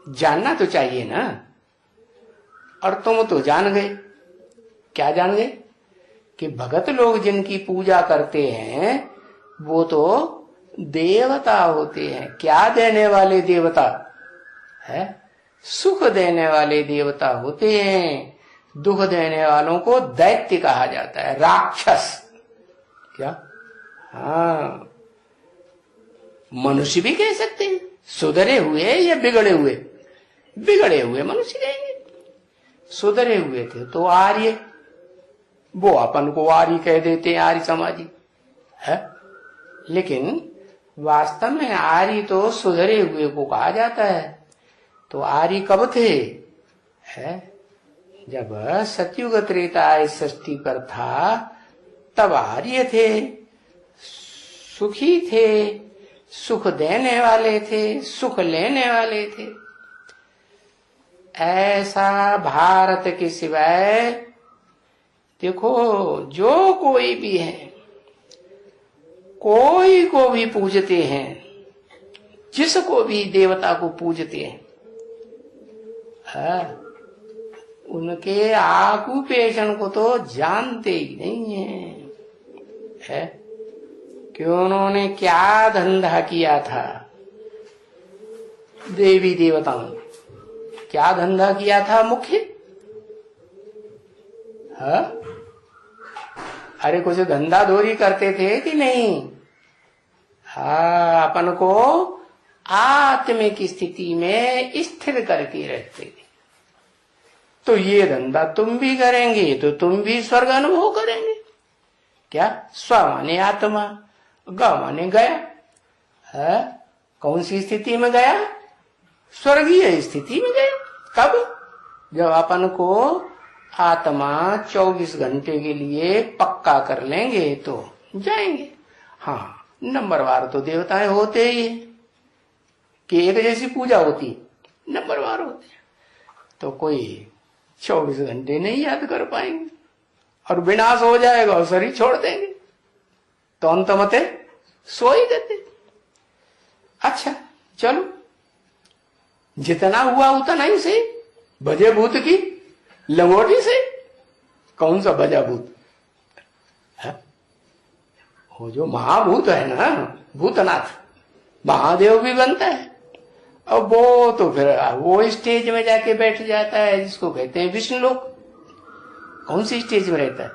जानना तो चाहिए ना। और तुम तो जान गए। क्या जान गए? कि भगत लोग जिनकी पूजा करते हैं वो तो देवता होते हैं। क्या देने वाले देवता है? सुख देने वाले देवता होते हैं। दुख देने वालों को दैत्य कहा जाता है, राक्षस। क्या? हाँ, मनुष्य भी कह सकते हैं, सुधरे हुए या बिगड़े हुए। बिगड़े हुए मनुष्य कहेंगे, सुधरे हुए थे तो आर्य, वो अपन को आर्य कह देते हैं, आर्य समाजी है। लेकिन वास्तव में आर्य तो सुधरे हुए को कहा जाता है। तो आर्य कब थे? है जब सतयुग त्रेता सृष्टि पर था, तब आर्य थे, सुखी थे, सुख देने वाले थे, सुख लेने वाले थे। ऐसा भारत के सिवाय देखो, जो कोई भी है, कोई को भी पूजते हैं, जिसको भी देवता को पूजते हैं, उनके ऑक्यूपेशन को तो जानते ही नहीं है कि उन्होंने क्या धंधा किया था। देवी देवताओं क्या धंधा किया था मुख्य? अरे कुछ धंधा धोरी करते थे कि नहीं? अपन को आत्मिक स्थिति में स्थिर करके रखते थे। तो ये धंधा तुम भी करेंगे तो तुम भी स्वर्ग अनुभव करेंगे। क्या? स्व माने आत्मा, ग माने गया। कौन सी स्थिति में गया? स्वर्गीय स्थिति में गया। कब? जब अपन को आत्मा 24 घंटे के लिए पक्का कर लेंगे तो जाएंगे। हाँ, नंबरवार तो देवताएं होते ही कि एक जैसी पूजा होती, नंबरवार होते, तो कोई 24 घंटे नहीं याद कर पाएंगे और विनाश हो जाएगा और शरीर छोड़ देंगे, तो अंत मते सो ही देते। अच्छा चलो, जितना हुआ उतना ही से बजे भूत की लंगोटी से। कौन सा बजा भूत है? वो जो महाभूत है ना, भूतनाथ, महादेव भी बनता है। अब वो तो फिर वो स्टेज में जाके बैठ जाता है जिसको कहते हैं विष्णु लोक। कौन सी स्टेज में रहता है?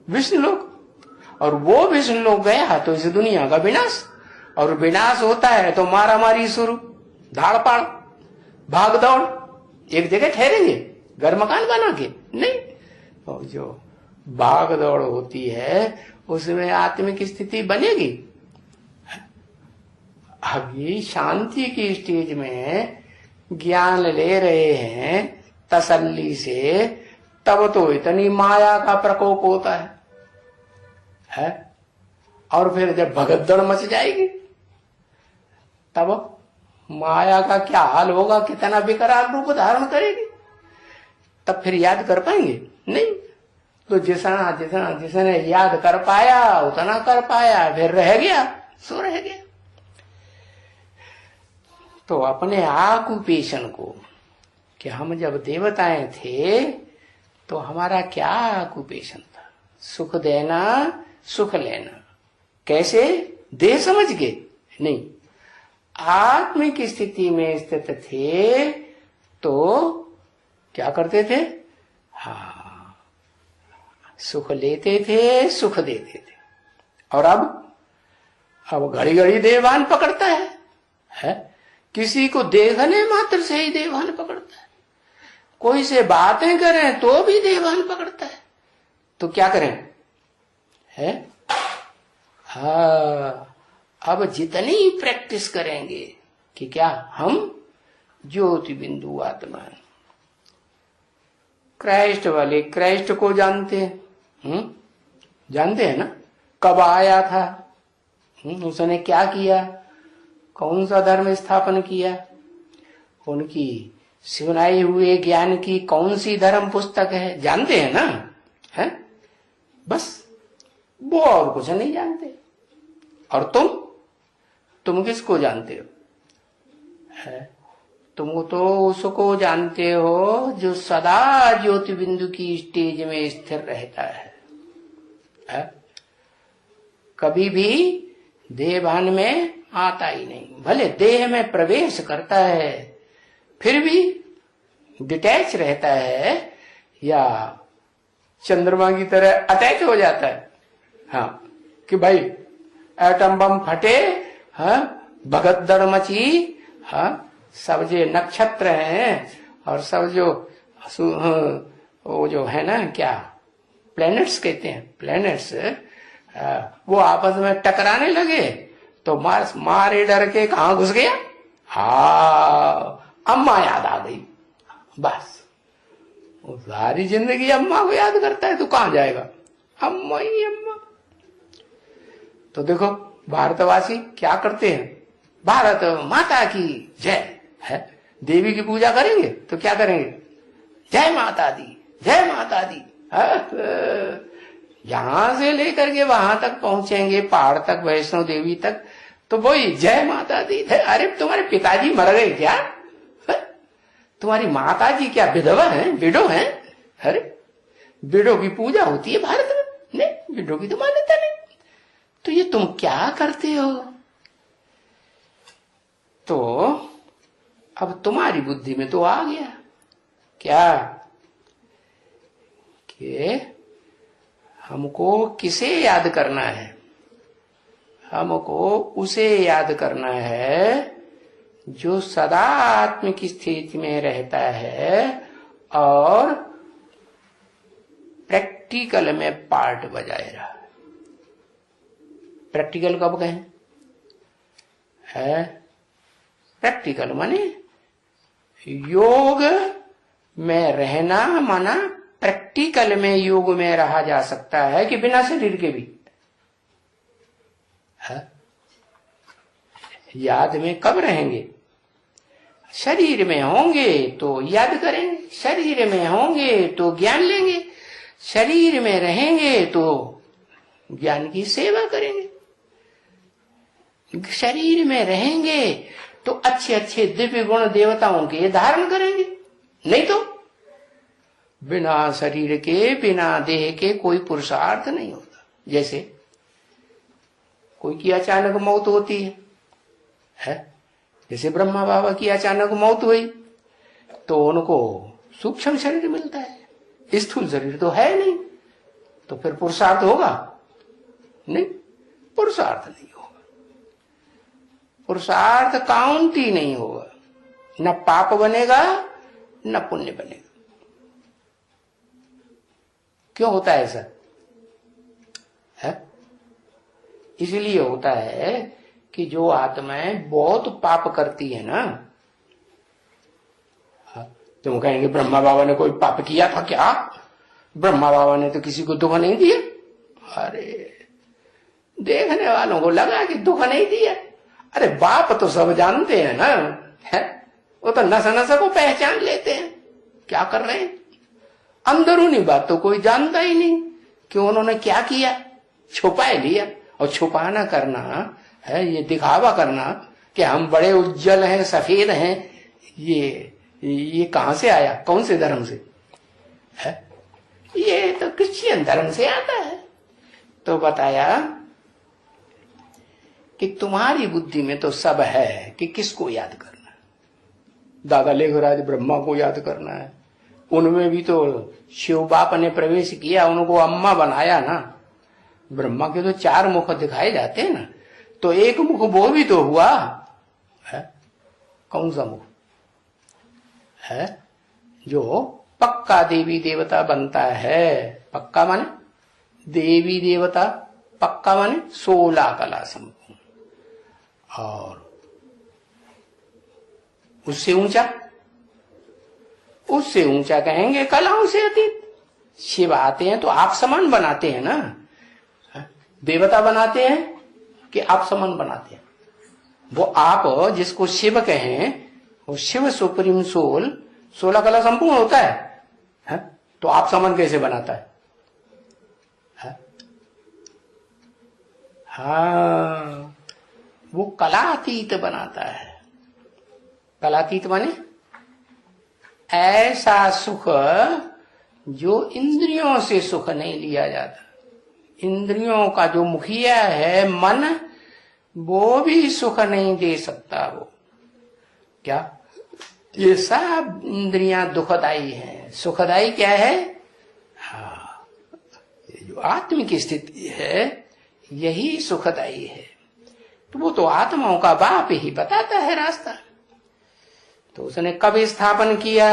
विष्णु लोक। और वो विष्णु लोक गया तो इस दुनिया का विनाश, और विनाश होता है तो मारा मारी शुरू, धाड़ पाड़, भाग दौड़। एक जगह ठहरेंगे घर मकान बना के नहीं। और जो भाग दौड़ होती है उसमें आत्मिक स्थिति बनेगी। अभी शांति की स्टेज में ज्ञान ले रहे हैं तसल्ली से, तब तो इतनी माया का प्रकोप होता है? और फिर जब भगदड़ मच जाएगी तब माया का क्या हाल होगा, कितना विकराल रूप धारण करेगी। तब फिर याद कर पाएंगे? नहीं। तो जितना जितना जिसने याद कर पाया उतना कर पाया, फिर रह गया सो रह गया। तो अपने ऑक्यूपेशन को, कि हम जब देवताएं थे तो हमारा क्या ऑक्यूपेशन था? सुख देना, सुख लेना। कैसे? देह समझ के नहीं, आत्मिक स्थिति में स्थित थे तो क्या करते थे? हाँ, सुख लेते थे, सुख देते थे। और अब घड़ी घड़ी देवान पकड़ता है? किसी को देखने मात्र से ही देवान पकड़ता है, कोई से बातें करें तो भी देवान पकड़ता है। तो क्या करें? है अब जितनी प्रैक्टिस करेंगे कि क्या हम ज्योति बिंदु आत्मा है। क्राइस्ट वाले क्राइस्ट को जानते हैं, जानते हैं ना? कब आया था, उसने क्या किया, कौन सा धर्म स्थापन किया, उनकी सुनाई हुए ज्ञान की कौन सी धर्म पुस्तक है, जानते हैं ना? है बस, वो और कुछ नहीं जानते। और तुम किसको जानते हो? है तुम तो उसको जानते हो जो सदा ज्योति बिंदु की स्टेज में स्थिर रहता है? कभी भी देह भान में आता ही नहीं। भले देह में प्रवेश करता है फिर भी डिटैच रहता है, या चंद्रमा की तरह अटैच हो जाता है। हाँ, कि भाई एटम बम फटे, हाँ, भगदड़ मची, हाँ, सब जो नक्षत्र हैं और सब जो वो जो है ना, क्या प्लैनेट्स कहते हैं, प्लैनेट्स, वो आपस में टकराने लगे तो मारे डर के कहां घुस गया? अम्मा याद आ गई। बस वो सारी जिंदगी अम्मा को याद करता है तो कहां जाएगा? अम्मा ही अम्मा। तो देखो भारतवासी क्या करते हैं, भारत माता की जय है, देवी की पूजा करेंगे तो क्या करेंगे? जय माता दी, जय माता दी। यहां से लेकर के वहां तक पहुंचेंगे, पहाड़ तक, वैष्णो देवी तक, तो वही जय माता दी। अरे तुम्हारे पिताजी मर गए क्या? तुम्हारी माता जी क्या विधवा है, विडो है? अरे विडो की पूजा होती है भारत में? नहीं, विडो की तो मान्यता नहीं। तो ये तुम क्या करते हो? तो अब तुम्हारी बुद्धि में तो आ गया क्या कि हमको किसे याद करना है? हमको उसे याद करना है जो सदा आत्म की स्थिति में रहता है और प्रैक्टिकल में पार्ट बजाए रहा। प्रैक्टिकल कब कहें? है प्रैक्टिकल माने योग में रहना, माना प्रैक्टिकल में योग में रहा जा सकता है कि बिना शरीर के भी। है? याद में कब रहेंगे? शरीर में होंगे तो याद करेंगे, शरीर में होंगे तो ज्ञान लेंगे, शरीर में रहेंगे तो ज्ञान की सेवा करेंगे, शरीर में रहेंगे तो अच्छे अच्छे दिव्य गुण देवताओं के धारण करेंगे। नहीं तो बिना शरीर के, बिना देह के कोई पुरुषार्थ नहीं होता। जैसे कोई की अचानक मौत होती है? जैसे ब्रह्मा बाबा की अचानक मौत हुई तो उनको सूक्ष्म शरीर मिलता है, स्थूल शरीर तो है नहीं, तो फिर पुरुषार्थ होगा? नहीं, पुरुषार्थ नहीं होगा, पुरुषार्थ काउंट ही नहीं होगा, न पाप बनेगा न पुण्य बनेगा। क्यों होता है ऐसा? है? इसलिए होता है कि जो आत्माएं बहुत पाप करती है ना, तुम कहेंगे ब्रह्मा बाबा ने कोई पाप किया था क्या? ब्रह्मा बाबा ने तो किसी को दुख नहीं दिया। अरे देखने वालों को लगा कि दुख नहीं दिया। अरे बाप तो सब जानते हैं ना, है? वो तो नशा नशा को पहचान लेते हैं क्या कर रहे हैं। अंदरूनी बात तो कोई जानता ही नहीं कि उन्होंने क्या किया, छुपा लिया। और छुपाना करना है, ये दिखावा करना कि हम बड़े उज्जवल हैं, सफेद हैं, ये कहां से आया? कौन से धर्म से है? ये तो क्रिश्चियन धर्म से आता है। तो बताया कि तुम्हारी बुद्धि में तो सब है कि किसको याद करना है। दादा लेखराज ब्रह्मा को याद करना है, उनमें भी तो शिव बाप ने प्रवेश किया, उनको अम्मा बनाया ना। ब्रह्मा के तो 4 मुख दिखाए जाते हैं ना, तो एक मुख वो भी तो हुआ है। कौन सा मुख है? जो पक्का देवी देवता बनता है। पक्का माने देवी देवता, पक्का माने 16 कला संपूर्ण, और उससे ऊंचा कहेंगे कलाओं से अतीत। शिव आते हैं तो आप समान बनाते हैं ना, देवता बनाते हैं कि आप समान बनाते हैं। वो आप जिसको शिव कहें, वो शिव सुप्रीम सोल 16 कला संपूर्ण होता है? तो आप समान कैसे बनाता है? हाँ, वो कलातीत बनाता है। कलातीत माने ऐसा सुख जो इंद्रियों से सुख नहीं लिया जाता। इंद्रियों का जो मुखिया है मन, वो भी सुख नहीं दे सकता। वो क्या? ये सब इंद्रियां दुखदाई हैं। सुखदाई क्या है? जो आत्मिक स्थिति है यही सुखदायी है। तो वो तो आत्माओं का बाप ही बताता है रास्ता। तो उसने कब स्थापन किया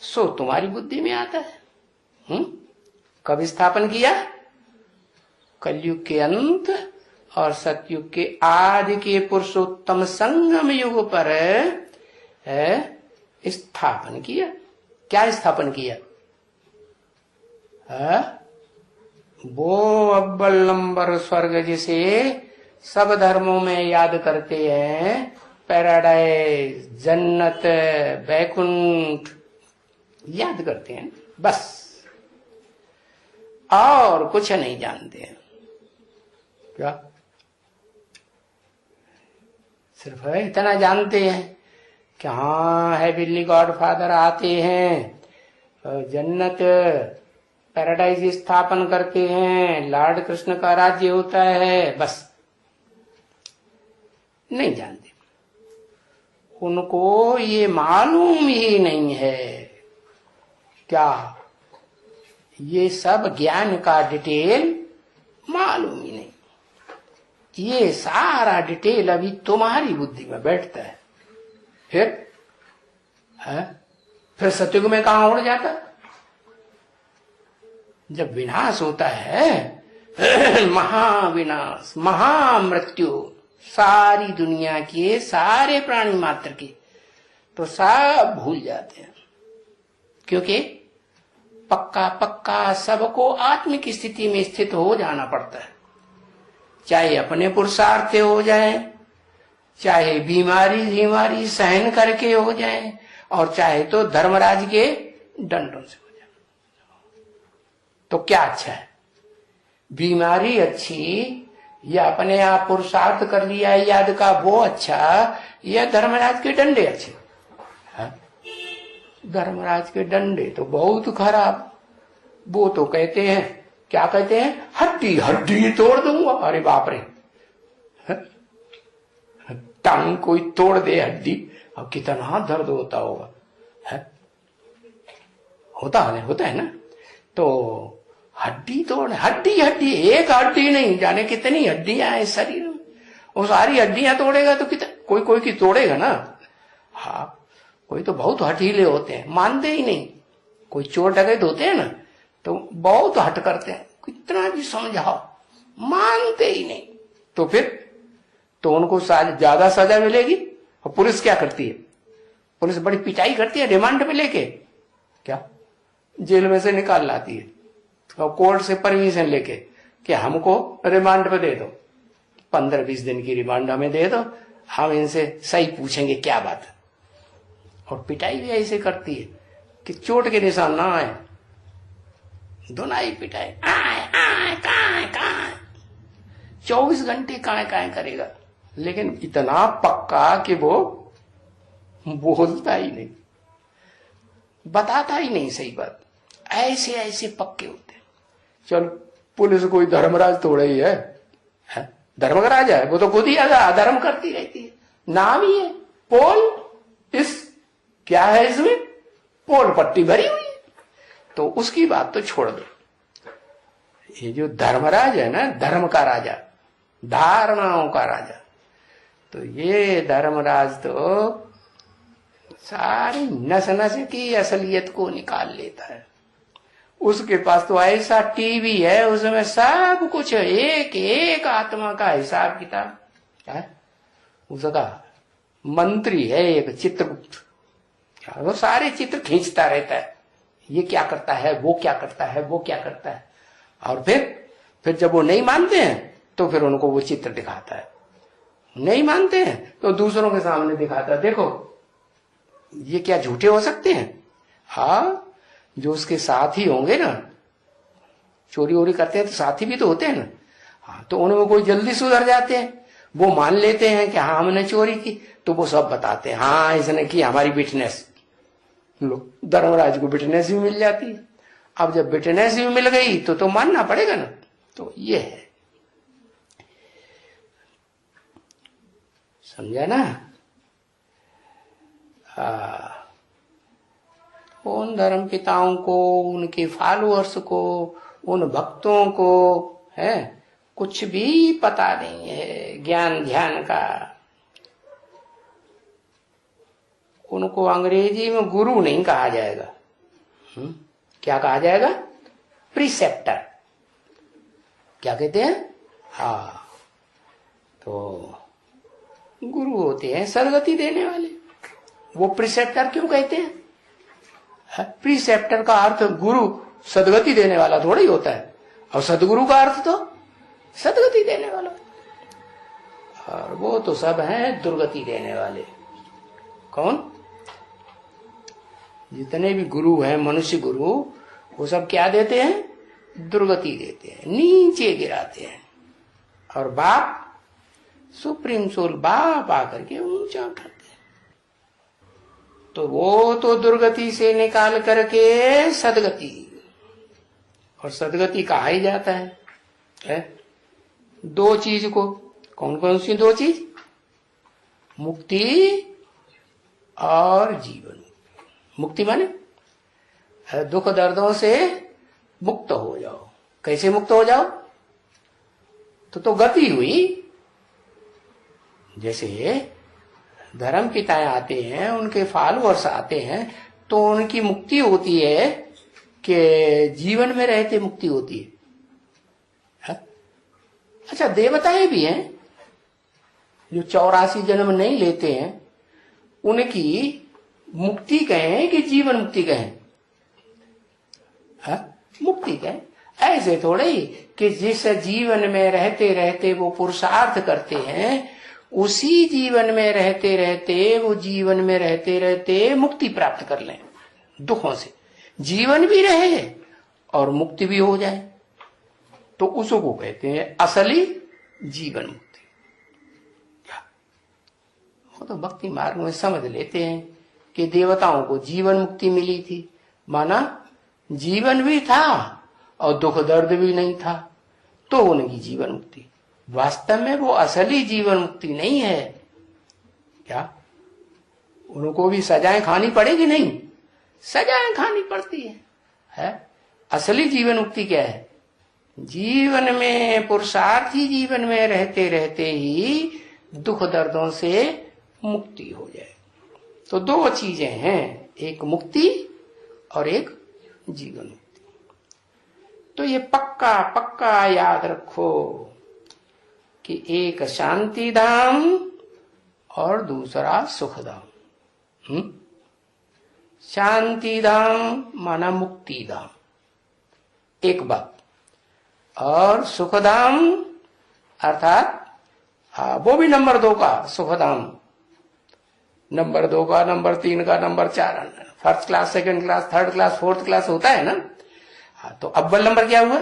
सो तुम्हारी बुद्धि में आता है। कब स्थापन किया? कलयुग के अंत और सतयुग के आदि के पुरुषोत्तम संगम युग पर स्थापन किया। क्या स्थापन किया? वो अव्वल नंबर स्वर्ग जिसे सब धर्मों में याद करते हैं, पैराडाइज, जन्नत, बैकुंठ याद करते हैं बस, और कुछ नहीं जानते हैं। क्या सिर्फ इतना जानते हैं कि हाँ हेवनली गॉडफादर आते हैं, जन्नत पैराडाइज स्थापन करते हैं, लॉर्ड कृष्ण का राज्य होता है, बस नहीं जानते। उनको ये मालूम ही नहीं है क्या ये सब ज्ञान का डिटेल मालूम ही नहीं। ये सारा डिटेल अभी तुम्हारी बुद्धि में बैठता है, फिर सतयुग में कहां उड़ जाता? जब विनाश होता है महाविनाश, महामृत्यु सारी दुनिया के सारे प्राणी मात्र के, तो सब भूल जाते हैं। क्योंकि पक्का पक्का सबको आत्मिक स्थिति में स्थित हो जाना पड़ता है, चाहे अपने पुरुषार्थ हो जाए, चाहे बीमारी सहन करके हो जाए, और चाहे तो धर्मराज के दंडों से हो जाए। तो क्या अच्छा है? बीमारी अच्छी या अपने आप पुरुषार्थ कर लिया याद का वो अच्छा, या धर्मराज के डंडे अच्छे? धर्मराज के डंडे तो बहुत खराब। वो तो कहते हैं, क्या कहते हैं, हड्डी हड्डी तोड़ दूंगा। अरे बाप रे, टांग कोई तोड़ दे हड्डी, अब कितना दर्द होता होगा। होता है ना। तो हड्डी तोड़, हड्डी हड्डी, एक हड्डी नहीं, जाने कितनी हड्डियां हैं शरीर में। वो सारी हड्डियां तोड़ेगा तो कितना, कोई कोई की तोड़ेगा ना। हाँ, कोई तो बहुत हठीले होते हैं, मानते ही नहीं। कोई चोर डकैत होते हैं ना, तो बहुत हट करते हैं, कितना भी समझाओ मानते ही नहीं। तो फिर तो उनको ज्यादा सजा मिलेगी। और पुलिस क्या करती है? पुलिस बड़ी पिटाई करती है, रिमांड पे लेके क्या जेल में से निकाल लाती है, तो कोर्ट से परमिशन लेके कि हमको रिमांड पे दे दो, 15-20 दिन की रिमांड हमें दे दो, हम इनसे सही पूछेंगे क्या बात है। और पिटाई भी ऐसे करती है कि चोट के निशान ना आए, धुनाई पिटाई, आए आए काए काए, 24 घंटे काए काए करेगा, लेकिन इतना पक्का कि वो बोलता ही नहीं, बताता ही नहीं सही बात। ऐसे ऐसे पक्के होते हैं। चल, पुलिस कोई धर्मराज थोड़ा ही है, धर्म का राजा है, वो तो खुद ही अधर्म करती रहती है। नाम ही है पोल, इस क्या है इसमें, पोल पट्टी भरी हुई है। तो उसकी बात तो छोड़ दो। ये जो धर्मराज है ना, धर्म का राजा, धारणाओं का राजा, तो ये धर्मराज तो सारी नस नस की असलियत को निकाल लेता है। उसके पास तो ऐसा टीवी है, उसमें सब कुछ, एक एक आत्मा का हिसाब किताब है। उसका मंत्री है एक चित्रगुप्त, वो सारे चित्र खींचता रहता है, ये क्या करता है, वो क्या करता है, वो क्या करता है। और फिर जब वो नहीं मानते हैं तो फिर उनको वो चित्र दिखाता है। नहीं मानते हैं तो दूसरों के सामने दिखाता है, देखो ये क्या झूठे हो सकते हैं। हाँ, जो उसके साथी होंगे ना, चोरी वोरी करते हैं तो साथी भी तो होते हैं ना। हाँ, तो उनमें कोई जल्दी सुधर जाते हैं, वो मान लेते हैं कि हाँ हमने चोरी की, तो वो सब बताते हैं, हाँ इसने की, हमारी विटनेस लो। धर्मराज को विटनेस भी मिल जाती है। अब जब विटनेस भी मिल गई तो मानना पड़ेगा ना। तो ये है, समझा ना। उन धर्म पिताओं को, उनके फॉलोअर्स को उन भक्तों को है कुछ भी पता नहीं है ज्ञान ध्यान का। उनको अंग्रेजी में गुरु नहीं कहा जाएगा, क्या कहा जाएगा? प्रीसेप्टर। क्या कहते हैं? हाँ, तो गुरु होते हैं सदगति देने वाले। वो प्रीसेप्टर क्यों कहते हैं? प्रीसेप्टर का अर्थ गुरु सदगति देने वाला थोड़ा ही होता है, और सदगुरु का अर्थ तो सदगति देने वाला, और वो तो सब हैं दुर्गति देने वाले। कौन? जितने भी गुरु हैं, मनुष्य गुरु, वो सब क्या देते हैं? दुर्गति देते हैं, नीचे गिराते हैं। और बाप सुप्रीम सोल बाप आकर के ऊंचा उठाते हैं। तो वो तो दुर्गति से निकाल करके सदगति, और सदगति कहा ही जाता है दो चीज को। कौन कौन सी दो चीज? मुक्ति और जीवन। मुक्ति माने दुख दर्दों से मुक्त हो जाओ। कैसे मुक्त हो जाओ? तो गति हुई। जैसे धर्म पिताएं आते हैं, उनके फॉलोअर्स आते हैं, तो उनकी मुक्ति होती है कि जीवन में रहते मुक्ति होती है। अच्छा, देवताएं भी हैं जो 84 जन्म नहीं लेते हैं, उनकी मुक्ति कहें कि जीवन मुक्ति कहें? मुक्ति कहें। ऐसे थोड़े ही कि जिस जीवन में रहते रहते वो पुरुषार्थ करते हैं, उसी जीवन में रहते रहते, वो जीवन में रहते रहते मुक्ति प्राप्त कर लें दुखों से। जीवन भी रहे और मुक्ति भी हो जाए, तो उसको कहते हैं असली जीवन मुक्ति। वो तो भक्ति मार्ग में समझ लेते हैं कि देवताओं को जीवन मुक्ति मिली थी, माना जीवन भी था और दुख दर्द भी नहीं था, तो उनकी जीवन मुक्ति। वास्तव में वो असली जीवन मुक्ति नहीं है। क्या उनको भी सजाएं खानी पड़ेगी? नहीं, सजाएं खानी पड़ती है? असली जीवन मुक्ति क्या है? जीवन में, पुरुषार्थी जीवन में रहते रहते ही दुख दर्दों से मुक्ति हो जाए। तो दो चीजें हैं, एक मुक्ति और एक जीवन मुक्ति। तो ये पक्का पक्का याद रखो कि एक शांति धाम और दूसरा सुख धाम। शांति धाम माना मुक्ति धाम, एक बात, और सुख धाम अर्थात वो भी नंबर 2 का सुख धाम, नंबर 2 का, नंबर 3 का, number 4, first class, second class, third class, fourth class होता है ना। तो अव्वल नंबर क्या हुआ?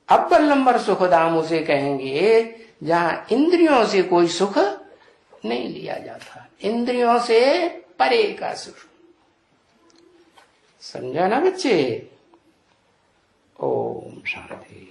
अव्वल नंबर सुख धाम उसे कहेंगे जहां इंद्रियों से कोई सुख नहीं लिया जाता, इंद्रियों से परे का सुख। समझा ना बच्चे? ओम शांति।